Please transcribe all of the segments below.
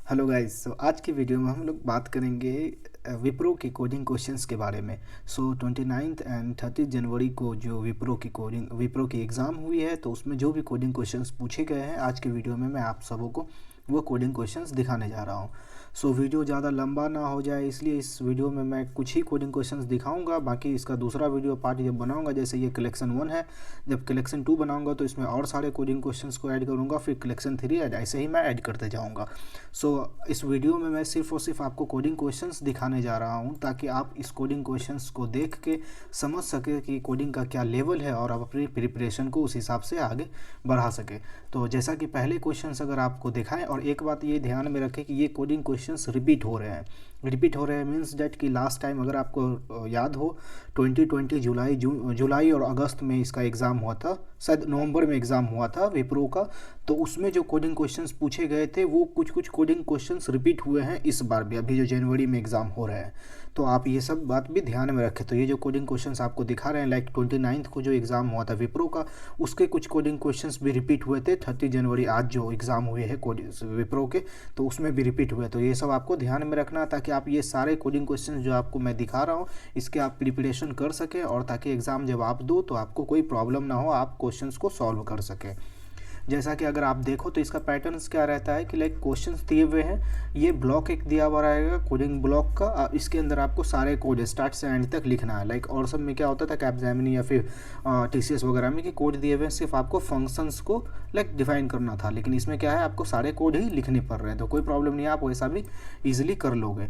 Hello guys. आज की video में हम लोग बात करेंगे विप्रो की कोडिंग क्वेश्चंस के बारे में। 29 एंड 30 जनवरी को जो विप्रो की एग्ज़ाम हुई है, तो उसमें जो भी कोडिंग क्वेश्चंस पूछे गए हैं, आज के वीडियो में मैं आप सबों को वो कोडिंग क्वेश्चंस दिखाने जा रहा हूँ। वीडियो ज़्यादा लंबा ना हो जाए, इसलिए इस वीडियो में मैं कुछ ही कोडिंग क्वेश्चंस दिखाऊंगा। बाकी इसका दूसरा वीडियो पार्ट जब बनाऊंगा, जैसे ये कलेक्शन 1 है, जब कलेक्शन 2 बनाऊंगा तो इसमें और सारे कोडिंग क्वेश्चंस को ऐड करूंगा, फिर कलेक्शन 3 ऐड, ऐसे ही मैं ऐड करते जाऊँगा। इस वीडियो में मैं सिर्फ और सिर्फ आपको कोडिंग क्वेश्चंस दिखाने जा रहा हूं, ताकि आप इस कोडिंग क्वेश्चंस को देख के समझ सके कि कोडिंग का क्या लेवल है और आप अपनी प्रिपरेशन को उस हिसाब से आगे बढ़ा सके। तो जैसा कि पहले क्वेश्चंस अगर आपको दिखाएं, और एक बात ये ध्यान में रखें कि ये कोडिंग क्वेश्चंस रिपीट हो रहे हैं मीन्स डेट कि लास्ट टाइम अगर आपको याद हो 2020 जुलाई और अगस्त में इसका एग्ज़ाम हुआ था, शायद नवंबर में एग्ज़ाम हुआ था विप्रो का। तो उसमें जो कोडिंग क्वेश्चंस पूछे गए थे वो कुछ कोडिंग क्वेश्चंस रिपीट हुए हैं इस बार भी, अभी जो जनवरी में एग्ज़ाम हो रहा है। तो आप ये सब बात भी ध्यान में रखें। तो ये जो कोडिंग क्वेश्चंस आपको दिखा रहे हैं, लाइक 29 को जो एग्ज़ाम हुआ था विप्रो का, उसके कुछ कोडिंग क्वेश्चंस भी रिपीट हुए थे। 30 जनवरी आज जो एग्ज़ाम हुए हैं विप्रो के, तो उसमें भी रिपीट हुए। तो ये सब आपको ध्यान में रखना, ताकि आप ये सारे कोडिंग क्वेश्चन जो आपको मैं दिखा रहा हूँ इसके आप प्रिपरेशन कर सकें, और ताकि एग्ज़ाम जब आप दो तो आपको कोई प्रॉब्लम ना हो, आप क्वेश्चंस को सॉल्व कर सकें। जैसा कि अगर आप देखो तो इसका पैटर्न्स क्या रहता है कि लाइक क्वेश्चंस दिए हुए हैं, ये ब्लॉक एक दिया हुआ रहेगा कोडिंग ब्लॉक का, इसके अंदर आपको सारे कोड स्टार्ट से एंड तक लिखना है। लाइक और सब में क्या होता था कैपजेमिनी या फिर टीसीएस वगैरह में कि कोड दिए हुए हैं, सिर्फ आपको फंक्शंस को लाइक डिफाइन करना था, लेकिन इसमें क्या है आपको सारे कोड ही लिखने पड़ रहे हैं। तो कोई प्रॉब्लम नहीं है, आप वैसा भी ईजिली कर लोगे।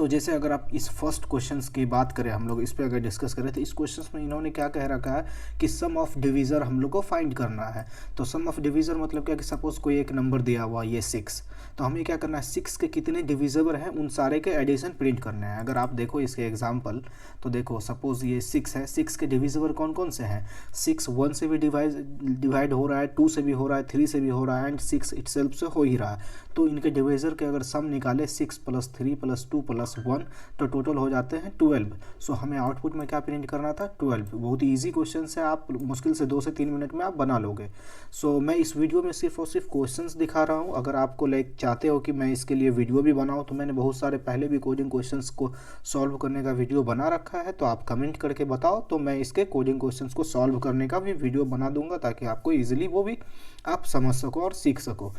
जैसे अगर आप इस फर्स्ट क्वेश्चंस की बात करें, हम लोग इस पे अगर डिस्कस करें, तो इस क्वेश्चंस में इन्होंने क्या कह रखा है कि सम ऑफ डिवीज़र हम लोग को फाइंड करना है। तो सम ऑफ डिवीज़र मतलब क्या कि सपोज कोई एक नंबर दिया हुआ ये 6, तो हमें क्या करना है 6 के कितने डिविजिबल हैं उन सारे के एडिशन प्रिंट करने हैं। अगर आप देखो इसके एग्जाम्पल, तो देखो सपोज ये 6 है, 6 के डिविजिबल कौन कौन से हैं। 6 1 से भी डिवाइड हो रहा है, 2 से भी हो रहा है, 3 से भी हो रहा है, एंड 6 इटसेल्फ से हो ही रहा है। तो इनके डिविजर के अगर सम निकाले 6 + 3 + 2 + 1, तो टोटल हो जाते हैं 12। हमें आउटपुट में क्या प्रिंट करना था 12। बहुत ही ईजी क्वेश्चन है, आप मुश्किल से 2 से 3 मिनट में आप बना लोगे। मैं इस वीडियो में सिर्फ और सिर्फ क्वेश्चंस दिखा रहा हूँ। अगर आपको लाइक चाहते हो कि मैं इसके लिए वीडियो भी बनाऊँ, तो मैंने बहुत सारे पहले भी कोडिंग क्वेश्चंस को सॉल्व करने का वीडियो बना रखा है, तो आप कमेंट करके बताओ, तो मैं इसके कोडिंग क्वेश्चंस को सॉल्व करने का भी वीडियो बना दूंगा, ताकि आपको ईजिली वो भी आप समझ सको और सीख सको।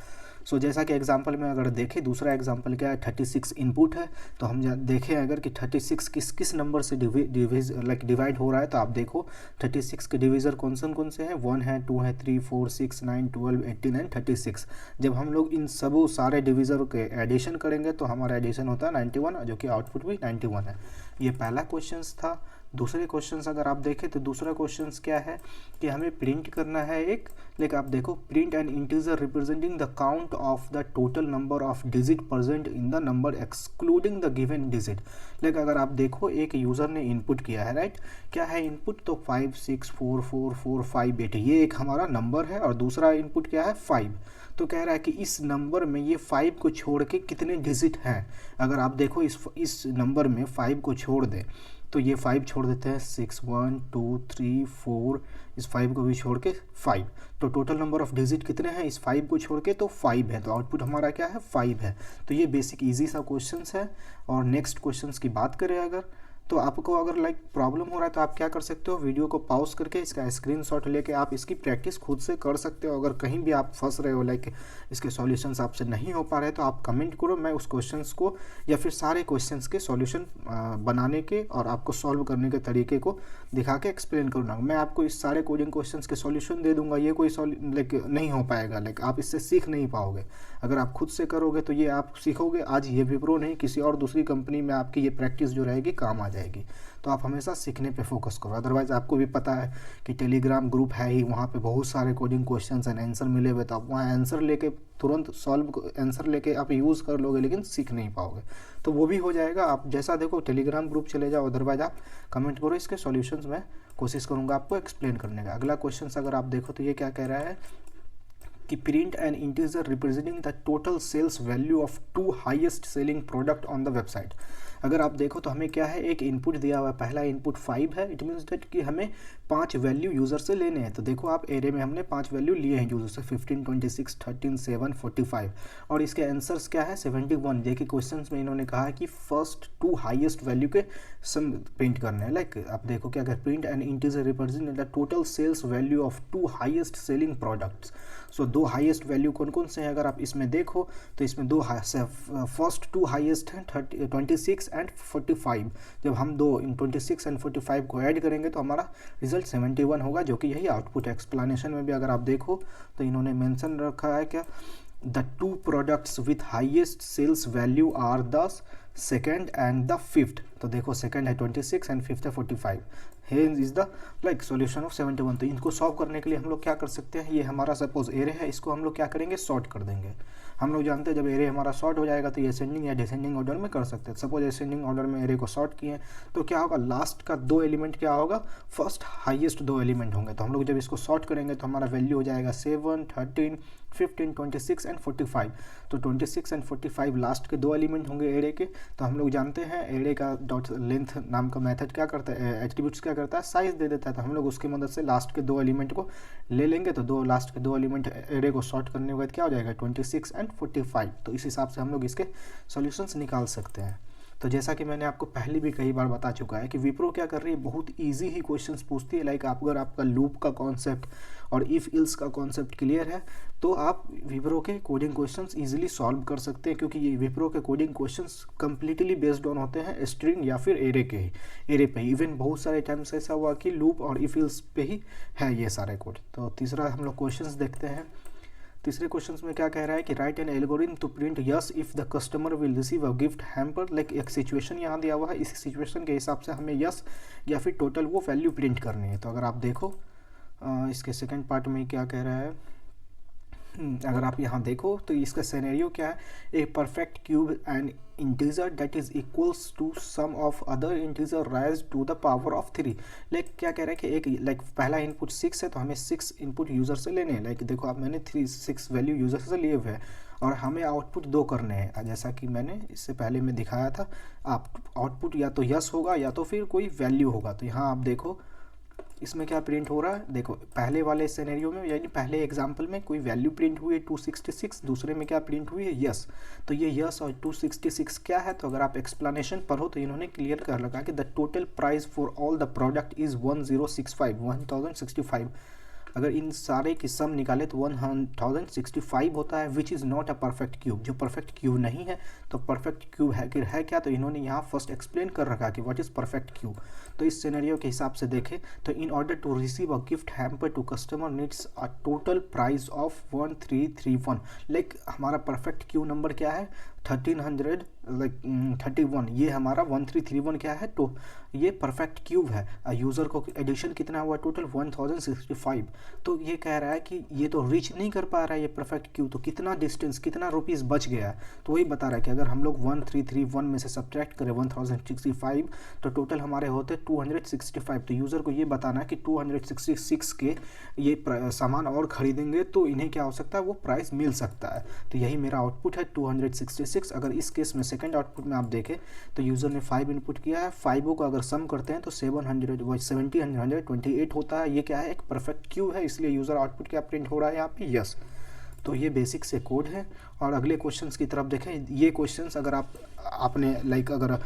जैसा कि एग्जांपल में अगर देखें, दूसरा एग्जांपल क्या है, 36 इनपुट है। तो हम देखें अगर कि 36 किस किस नंबर से डिवाइड हो रहा है, तो आप देखो 36 के डिविज़र कौन से हैं, 1 है, 2 है, 3 4 6 9 12 18 एंड 36। जब हम लोग इन सब सारे डिविज़र के एडिशन करेंगे तो हमारा एडिशन होता है 91, जो कि आउटपुट भी 91 है। ये पहला क्वेश्चन था। दूसरे क्वेश्चंस अगर आप देखें, तो दूसरा क्वेश्चंस क्या है कि हमें प्रिंट करना है एक, लेकिन आप देखो print an integer representing the count of the total number of digit present in the number excluding the given digit. लेकिन अगर आप देखो एक यूज़र ने इनपुट किया है, राइट, क्या है इनपुट, तो 5 6 4 4 4 5 8, ये एक हमारा नंबर है, और दूसरा इनपुट क्या है 5। तो कह रहा है कि इस नंबर में ये 5 को छोड़ के कितने डिजिट हैं। अगर आप देखो इस नंबर में 5 को छोड़ दें, तो ये 5 छोड़ देते हैं, 6 1 2 3 4, इस 5 को भी छोड़ के 5, तो टोटल नंबर ऑफ डिजिट कितने हैं इस 5 को छोड़ के, तो 5 है। तो आउटपुट हमारा क्या है 5 है। तो ये बेसिक इजी सा क्वेश्चंस है। और नेक्स्ट क्वेश्चंस की बात करें अगर, तो आपको अगर लाइक प्रॉब्लम हो रहा है, तो आप क्या कर सकते हो, वीडियो को पॉज करके इसका स्क्रीनशॉट लेके आप इसकी प्रैक्टिस खुद से कर सकते हो। अगर कहीं भी आप फंस रहे हो, लाइक इसके सॉल्यूशंस आपसे नहीं हो पा रहे, तो आप कमेंट करो, मैं उस क्वेश्चंस को या फिर सारे क्वेश्चंस के सॉल्यूशन बनाने के और आपको सॉल्व करने के तरीके को दिखा के एक्सप्लेन करूँगा। मैं आपको इस सारे कोडिंग क्वेश्चंस के सॉल्यूशन दे दूंगा, ये कोई लाइक नहीं हो पाएगा, लाइक आप इससे सीख नहीं पाओगे। अगर आप खुद से करोगे तो ये आप सीखोगे। आज ये विप्रो नहीं, किसी और दूसरी कंपनी में आपकी ये प्रैक्टिस जो रहेगी काम आ जाएगी। तो आप हमेशा सीखने पे फोकस करो। अदरवाइज़ आपको भी पता है कि टेलीग्राम ग्रुप है ही, वहाँ पे बहुत सारे कोडिंग क्वेश्चंस एंड आंसर मिले हुए, तो आप वहाँ आंसर लेके तुरंत आंसर लेके आप यूज़ कर लोगे, लेकिन सीख नहीं पाओगे। तो वो भी हो जाएगा। आप जैसा देखो टेलीग्राम ग्रुप चले जाओ, अदरवाइज आप कमेंट करो, इसके सॉल्यूशंस मैं कोशिश करूँगा आपको एक्सप्लेन करने का। अगला क्वेश्चन अगर आप देखो, तो ये क्या कह रहा है कि print an integer representing the total sales value of 2 highest selling product on the website. अगर आप देखो तो हमें क्या है, एक इनपुट दिया हुआ है, पहला इनपुट 5 है, इट मीन्स दैट कि हमें 5 वैल्यू यूज़र से लेने हैं। तो देखो आप एरे में हमने 5 वैल्यू लिए हैं यूज़र से, 15, 26, 13, 7, 45, और इसके आंसर्स क्या है 71। देखिए क्वेश्चन में इन्होंने कहा है कि फर्स्ट 2 हाईएस्ट वैल्यू के सम प्रिंट करने हैं। लाइक आप देखो क्या कर, print and integer represent the total sales value of 2 highest selling products. So 2 highest value कौन कौन से हैं, अगर आप इसमें देखो तो इसमें फर्स्ट 2 हाईएस्ट हैं 26 एंड 45। जब हम 26 एंड 45 को ऐड करेंगे तो हमारा रिजल्ट 71 होगा, जो कि यही आउटपुट है। एक्सप्लेनेशन में भी अगर आप देखो तो इन्होंने मेंशन रखा है क्या, the 2 products with highest sales value are the second and the fifth. तो देखो सेकेंड है 26 एंड फिफ्थ है 45। Hence is the like solution of 71। तो इनको सॉल्व करने के लिए हम लोग क्या कर सकते हैं, ये हमारा सपोज एरे है, इसको हम लोग क्या करेंगे, सॉर्ट कर देंगे। हम लोग जानते हैं जब एरे हमारा सॉर्ट हो जाएगा तो ये असेंडिंग या डिसेंडिंग ऑर्डर में कर सकते हैं। सपोज असेंडिंग ऑर्डर में एरे को सॉर्ट किए तो क्या होगा, लास्ट का 2 एलिमेंट क्या होगा, फर्स्ट हाईएस्ट 2 एलिमेंट होंगे। तो हम लोग जब इसको सॉर्ट करेंगे तो हमारा वैल्यू हो जाएगा 7, 13, 15, 26 एंड 45। तो 26 एंड 45 लास्ट के 2 एलिमेंट होंगे एरे के। तो हम लोग जानते हैं एरे का डॉट लेंथ नाम का मेथड क्या करता है, एट्रीब्यूट्स क्या करता है, साइज दे देता है। तो हम लोग उसकी मदद से लास्ट के 2 एलिमेंट को ले लेंगे। तो लास्ट के 2 एलिमेंट एरे को सॉर्ट करने के बाद क्या हो जाएगा, 26 एंड 45। तो इस हिसाब से हम लोग इसके सॉल्यूशंस निकाल सकते हैं। तो जैसा कि मैंने आपको पहले भी कई बार बता चुका है कि विप्रो क्या कर रही है, बहुत इजी ही क्वेश्चंस पूछती है। लाइक अगर आपका लूप का कॉन्सेप्ट और इफ इल्स का कॉन्सेप्ट क्लियर है तो आप विप्रो के कोडिंग क्वेश्चंस इजीली सॉल्व कर सकते हैं, क्योंकि ये विप्रो के coding questions completely based on होते हैं स्ट्रिंग या फिर एरे पे ही। इवन बहुत सारे टाइम्स ऐसा हुआ कि लूप और इफ इल्स पे ही है ये सारे कोड। तो तीसरा हम लोग क्वेश्चंस देखते हैं। तीसरे क्वेश्चन में क्या कह रहा है कि write an algorithm to print yes if the customer will receive a gift hamper. Like एक सिचुएशन यहाँ दिया हुआ है, इस सिचुएशन के हिसाब से हमें यस या फिर टोटल वो वैल्यू प्रिंट करनी है। तो अगर आप देखो इसके सेकंड पार्ट में क्या कह रहा है, अगर आप यहाँ देखो तो इसका सिनेरियो क्या है, a perfect cube and integer that is equals to sum of other integer raise to the power of 3। Like क्या कह रहा है कि एक लाइक पहला इनपुट 6 है तो हमें 6 इनपुट यूज़र से लेने हैं। लाइक देखो आप मैंने 6 वैल्यू यूज़र से लिए हुए हैं और हमें आउटपुट 2 करने हैं, जैसा कि मैंने इससे पहले में दिखाया था। आप आउटपुट या तो यस होगा या तो फिर कोई वैल्यू होगा। तो यहाँ आप देखो इसमें क्या प्रिंट हो रहा है, देखो पहले वाले सिनेरियो में यानी पहले एग्जांपल में कोई वैल्यू प्रिंट हुई है 266, दूसरे में क्या प्रिंट हुई है यस। तो ये यस और 266 क्या है, तो अगर आप एक्सप्लेनेशन पढ़ो तो इन्होंने क्लियर कर रखा कि the total price for all the product is 1065। अगर इन सारे की सम निकाले तो 1065 होता है, which is not a perfect cube, जो परफेक्ट क्यूब नहीं है। तो परफेक्ट क्यूब है क्या, तो इन्होंने यहाँ फर्स्ट एक्सप्लेन कर रखा कि व्हाट इज़ परफेक्ट क्यूब। तो इस सिनेरियो के हिसाब से देखें तो in order to receive a gift hamper to customer needs a total price of 1331। Like हमारा परफेक्ट क्यूब नंबर क्या है 1331, ये हमारा 1331 क्या है, तो ये परफेक्ट क्यूब है। यूज़र को एडिशन कितना हुआ टोटल 1065। तो ये कह रहा है कि ये तो रीच नहीं कर पा रहा है ये परफेक्ट क्यूब, तो कितना डिस्टेंस कितना रुपीज़ बच गया। तो वही बता रहा है कि अगर हम लोग 1331 में से सब्ट्रैक्ट करें 1065 तो टोटल हमारे होते 265। तो यूज़र को ये बताना है कि 266 के ये सामान और ख़रीदेंगे तो इन्हें क्या हो सकता है, वो प्राइस मिल सकता है। तो यही मेरा आउटपुट है 266। अगर इस केस में सेकंड आउटपुट में आप देखें तो यूज़र ने 5 इनपुट किया है, 5 को अगर सम करते हैं तो 728 होता है। ये क्या है, एक परफेक्ट क्यूब है, इसलिए यूज़र आउटपुट क्या प्रिंट हो रहा है यहाँ पे यस। तो ये बेसिक से कोड है। और अगले क्वेश्चंस की तरफ देखें, ये क्वेश्चंस अगर आपने लाइक अगर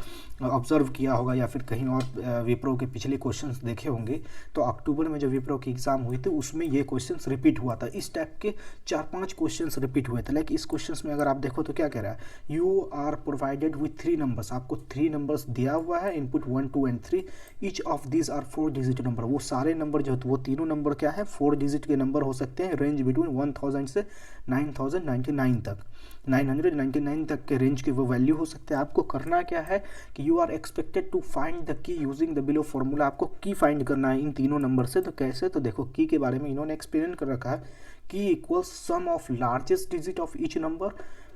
ऑब्जर्व किया होगा या फिर कहीं और विप्रो के पिछले क्वेश्चंस देखे होंगे तो अक्टूबर में जब विप्रो की एग्ज़ाम हुई थी उसमें ये क्वेश्चंस रिपीट हुआ था। इस टाइप के 4-5 क्वेश्चंस रिपीट हुए थे। लाइक इस क्वेश्चंस में अगर आप देखो तो क्या कह रहा है, you are provided with 3 numbers. आपको 3 नंबर्स दिया हुआ है, input 1, 2 and 3। Each of these are 4 digit number. वो सारे नंबर जो होते वो तीनों नंबर क्या है, 4 डिजिट के नंबर हो सकते हैं, रेंज बिटवीन 1000 से 9099 तक, 999 तक के रेंज के वो वैल्यू हो सकते हैं। आपको करना क्या है कि you are expected to find the key using the below formula. आपको की फाइंड करना है इन तीनों नंबर से। तो कैसे, तो देखो की के बारे में इन्होंने एक्सप्लेन कर रखा है, key equals sum of largest digit of each number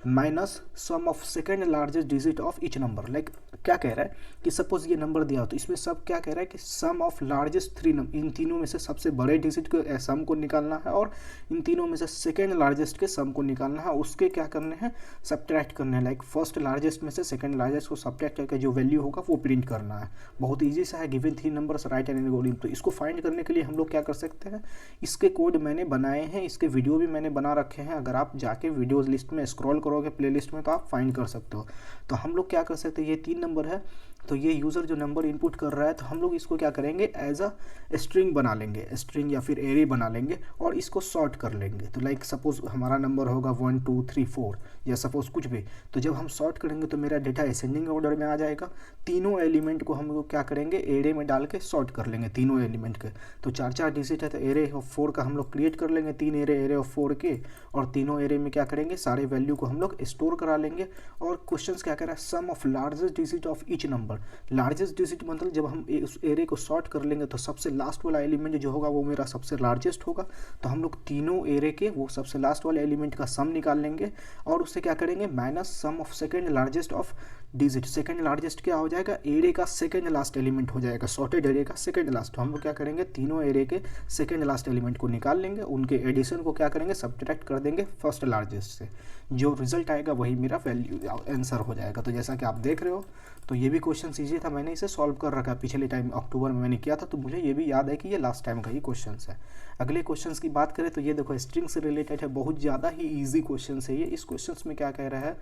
minus sum of second largest digit of each number. Like क्या कह रहा है कि सपोज ये नंबर दिया हो तो इसमें सब क्या कह रहा है कि सम ऑफ लार्जेस्ट थ्री नंबर, इन तीनों में से सबसे बड़े डिजिट के सम को निकालना है और इन तीनों में से सेकेंड लार्जेस्ट के सम को निकालना है, उसके क्या करने हैं, सब्ट्रैक्ट करने हैं। लाइक फर्स्ट लार्जेस्ट में से सेकेंड लार्जेस्ट को सब्ट्रैक्ट करके जो वैल्यू होगा वो प्रिंट करना है। बहुत ईजी सा है, given three numbers right and algorithm. तो इसको फाइंड करने के लिए हम लोग क्या कर सकते हैं, इसके कोड मैंने बनाए हैं, इसके वीडियो भी मैंने बना रखे हैं, अगर आप जाके वीडियोज लिस्ट में स्क्रॉल करोगे प्लेलिस्ट में तो आप फाइंड कर सकते हो। तो हम लोग क्या कर सकते हैं, ये 3 नंबर है, तो ये यूज़र जो नंबर इनपुट कर रहा है तो हम लोग इसको क्या करेंगे, एज अ स्ट्रिंग बना लेंगे, स्ट्रिंग या फिर एरे बना लेंगे और इसको सॉर्ट कर लेंगे। तो लाइक सपोज हमारा नंबर होगा 1 2 3 4 या सपोज कुछ भी, तो जब हम सॉर्ट करेंगे तो मेरा डेटा असेंडिंग ऑर्डर में आ जाएगा। तीनों एलिमेंट को हम लोग क्या करेंगे, एरे में डाल के सॉर्ट कर लेंगे तीनों एलिमेंट के। तो 4 डिजिट है तो एरे ऑफ 4 का हम लोग क्रिएट कर लेंगे, 3 एरे ऑफ 4 के, और तीनों एरे में क्या करेंगे, सारे वैल्यू को हम लोग स्टोर करा लेंगे। और क्वेश्चन क्या कह रहा है, sum of largest digit of each number. Largest digit मतलब जब हम उस एरे को सॉर्ट कर लेंगे तो सबसे लास्ट वाला एलिमेंट जो होगा वो मेरा सबसे लार्जेस्ट होगा। तो हम लोग तीनों एरे के वो सबसे लास्ट वाले एलिमेंट का सम निकाल लेंगे और उससे क्या करेंगे, minus sum of second largest of digit. Second largest क्या हो जाएगा, एरे का सेकेंड लास्ट एलिमेंट हो जाएगा, सॉर्टेड एरे का सेकेंड लास्ट। तो हम लोग क्या करेंगे, तीनों एरे के सेकेंड लास्ट एलिमेंट को निकाल लेंगे, उनके एडिशन को क्या करेंगे, सब्ट्रैक्ट कर देंगे फर्स्ट लार्जेस्ट से। जो रिजल्ट आएगा वही मेरा वैल्यू आंसर हो जाएगा। तो जैसा कि आप देख रहे हो, तो ये भी क्वेश्चन ईजी था, मैंने इसे सॉल्व कर रखा है, पिछले टाइम अक्टूबर में मैंने किया था, तो मुझे ये भी याद है कि ये लास्ट टाइम का ही क्वेश्चन है। अगले क्वेश्चन की बात करें तो ये देखो स्ट्रिंग से रिलेटेड है, बहुत ज़्यादा ही ईजी क्वेश्चन है ये। इस क्वेश्चन में क्या कह रहा है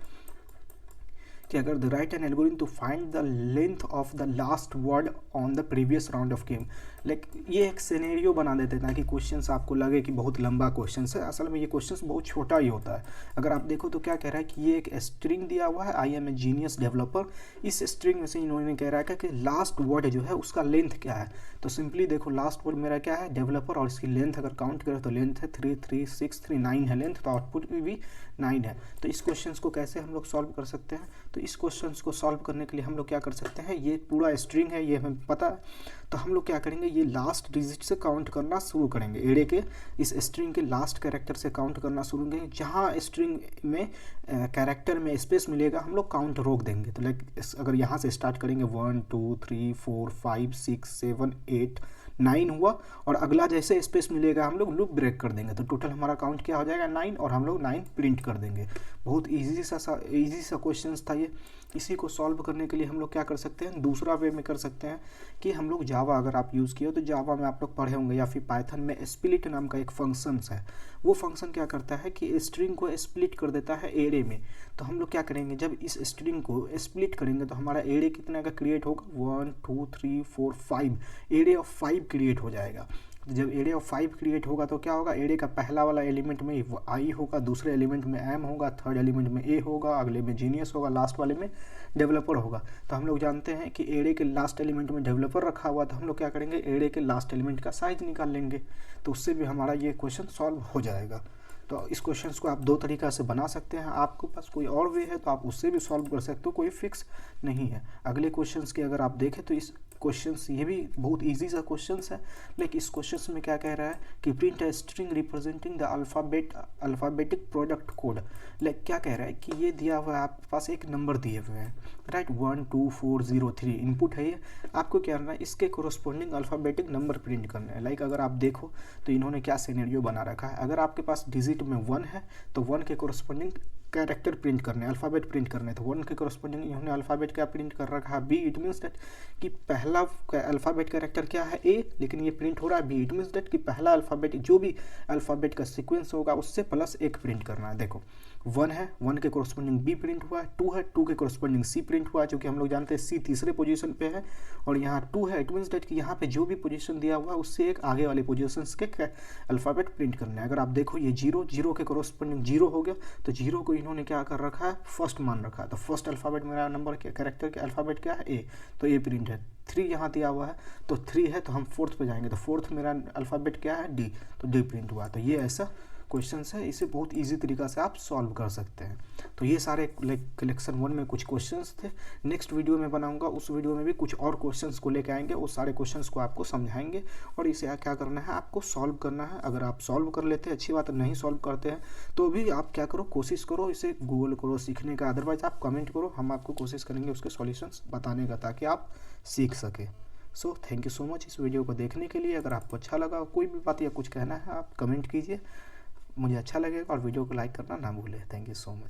कि अगर the write an algorithm to find the length of the last word on the previous round of game. Like ये एक सिनेरियो बना देते हैं ताकि क्वेश्चन आपको लगे कि बहुत लंबा क्वेश्चन है, असल में ये क्वेश्चन बहुत छोटा ही होता है। अगर आप देखो तो क्या कह रहा है कि ये एक स्ट्रिंग दिया हुआ है, I am a genius developer. इस स्ट्रिंग में से इन्होंने कह रहा है कि लास्ट वर्ड जो है उसका लेंथ क्या है। तो सिंपली देखो लास्ट वर्ड मेरा क्या है, डेवलपर, और इसकी लेंथ अगर काउंट करें तो लेंथ है 3 3 6 3 9 है लेंथ, तो आउटपुट भी 9 है। तो इस क्वेश्चन को कैसे हम लोग सॉल्व कर सकते हैं, तो इस क्वेश्चन को सॉल्व करने के लिए हम लोग क्या कर सकते हैं, ये पूरा स्ट्रिंग है ये हमें पता है, तो हम लोग क्या करेंगे, ये लास्ट डिजिट से काउंट करना शुरू करेंगे, एरे के इस स्ट्रिंग के लास्ट कैरेक्टर से काउंट करना शुरू करेंगे। जहाँ स्ट्रिंग में कैरेक्टर में स्पेस मिलेगा हम लोग काउंट रोक देंगे। तो लाइक अगर यहाँ से स्टार्ट करेंगे 1 2 3 4 5 6 7 8 9 हुआ, और अगला जैसे स्पेस मिलेगा हम लोग लूप ब्रेक कर देंगे, तो टोटल हमारा काउंट क्या हो जाएगा 9, और हम लोग 9 प्रिंट कर देंगे। बहुत इजी सा क्वेश्चन था ये। इसी को सॉल्व करने के लिए हम लोग क्या कर सकते हैं, दूसरा वे में कर सकते हैं कि हम लोग जावा, अगर आप यूज़ किए हो तो जावा में आप लोग पढ़े होंगे, या फिर पाइथन में स्प्लिट नाम का एक फंक्शन है। वो फंक्शन क्या करता है कि स्ट्रिंग को स्प्लिट कर देता है एरे में। तो हम लोग क्या करेंगे, जब इस स्ट्रिंग को स्प्लिट करेंगे तो हमारा एरे कितने का क्रिएट होगा, 1 2 3 4 5, एरे ऑफ 5 क्रिएट हो जाएगा। जब एरे ऑफ 5 क्रिएट होगा तो क्या होगा, एरे का पहला वाला एलिमेंट में आई होगा, दूसरे एलिमेंट में एम होगा, थर्ड एलिमेंट में ए होगा, अगले में जीनियस होगा, लास्ट वाले में डेवलपर होगा। तो हम लोग जानते हैं कि एरे के लास्ट एलिमेंट में डेवलपर रखा हुआ, तो हम लोग क्या करेंगे, एरे के लास्ट एलिमेंट का साइज निकाल लेंगे, तो उससे भी हमारा ये क्वेश्चन सॉल्व हो जाएगा। तो इस क्वेश्चन को आप 2 तरीक़ा से बना सकते हैं, आपके पास कोई और वे है तो आप उससे भी सॉल्व कर सकते हो, कोई फिक्स नहीं है। अगले क्वेश्चंस की अगर आप देखें तो इस क्वेश्चंस ये भी बहुत इजी सा क्वेश्चंस है, लेकिन इस क्वेश्चंस में क्या कह रहा है कि print a string representing the alphabetic product code. Like क्या कह रहा है कि ये दिया हुआ है, आपके पास एक नंबर दिए हुए हैं, राइट, 1 2 4 0 3 इनपुट है ये, आपको क्या करना है, इसके कोरोस्पोंडिंग अल्फ़ाबेटिक नंबर प्रिंट करना है। लाइक अगर आप देखो तो इन्होंने क्या सिनेरियो बना रखा है, अगर आपके पास डिजिट में 1 है तो 1 के कोरोस्पोंडिंग कैरेक्टर प्रिंट करने, अल्फ़ाबेट प्रिंट करने, तो 1 के कोरोस्पोंडिंग इन्होंने अल्फ़ाबेट क्या प्रिंट कर रखा है, बी। इट मीन्स दैट कि पहला अल्फ़ाबेट कैरेक्टर क्या है, ए, लेकिन ये प्रिंट हो रहा है बी। इट मीन्स दैट कि पहला अल्फ़ाबेट जो भी अल्फ़ाबेट का सीक्वेंस होगा उससे प्लस 1 प्रिंट करना है। देखो 1 है, 1 के कोरोस्पोंडिंग बी प्रिंट हुआ है, 2 है, 2 के कोरोस्पोंडिंग सी प्रिंट हुआ है, जो कि हम लोग जानते हैं सी तीसरे पोजीशन पे है, और यहाँ 2 है। इट मीन्स दैट कि यहाँ पे जो भी पोजीशन दिया हुआ है उससे एक आगे वाले पोजीशंस के अल्फ़ाबेट प्रिंट करना है। अगर आप देखो ये 0 के कोरोस्पोंडिंग 0 हो गया, तो 0 को इन्होंने क्या कर रखा है, फर्स्ट मान रखा है, तो फर्स्ट अल्फ़ाबेट मेरा नंबर के कैरेक्टर के अल्फ़ाबेट क्या है, ए, तो ए प्रिंट है। 3 यहाँ दिया हुआ है तो 3 है, तो हम 4th पे जाएंगे, तो 4th मेरा अल्फ़ाबेट क्या है, डी, तो डी प्रिंट हुआ। तो ये ऐसा क्वेश्चंस है, इसे बहुत इजी तरीक़ा से आप सॉल्व कर सकते हैं। तो ये सारे कलेक्शन 1 में कुछ क्वेश्चंस थे। नेक्स्ट वीडियो में बनाऊंगा, उस वीडियो में भी कुछ और क्वेश्चंस को लेकर आएंगे, उस सारे क्वेश्चंस को आपको समझाएंगे और इसे क्या करना है, आपको सॉल्व करना है। अगर आप सॉल्व कर लेते हैं अच्छी बात है, नहीं सॉल्व करते हैं तो भी आप क्या करो, कोशिश करो, इसे गूगल करो सीखने का। अदरवाइज आप कमेंट करो, हम आपको कोशिश करेंगे उसके सॉल्यूशंस बताने का, ताकि आप सीख सके। So thank you so much इस वीडियो को देखने के लिए। अगर आपको अच्छा लगा, कोई भी बात या कुछ कहना है, आप कमेंट कीजिए, मुझे अच्छा लगेगा। और वीडियो को लाइक करना ना भूलें। Thank you so much.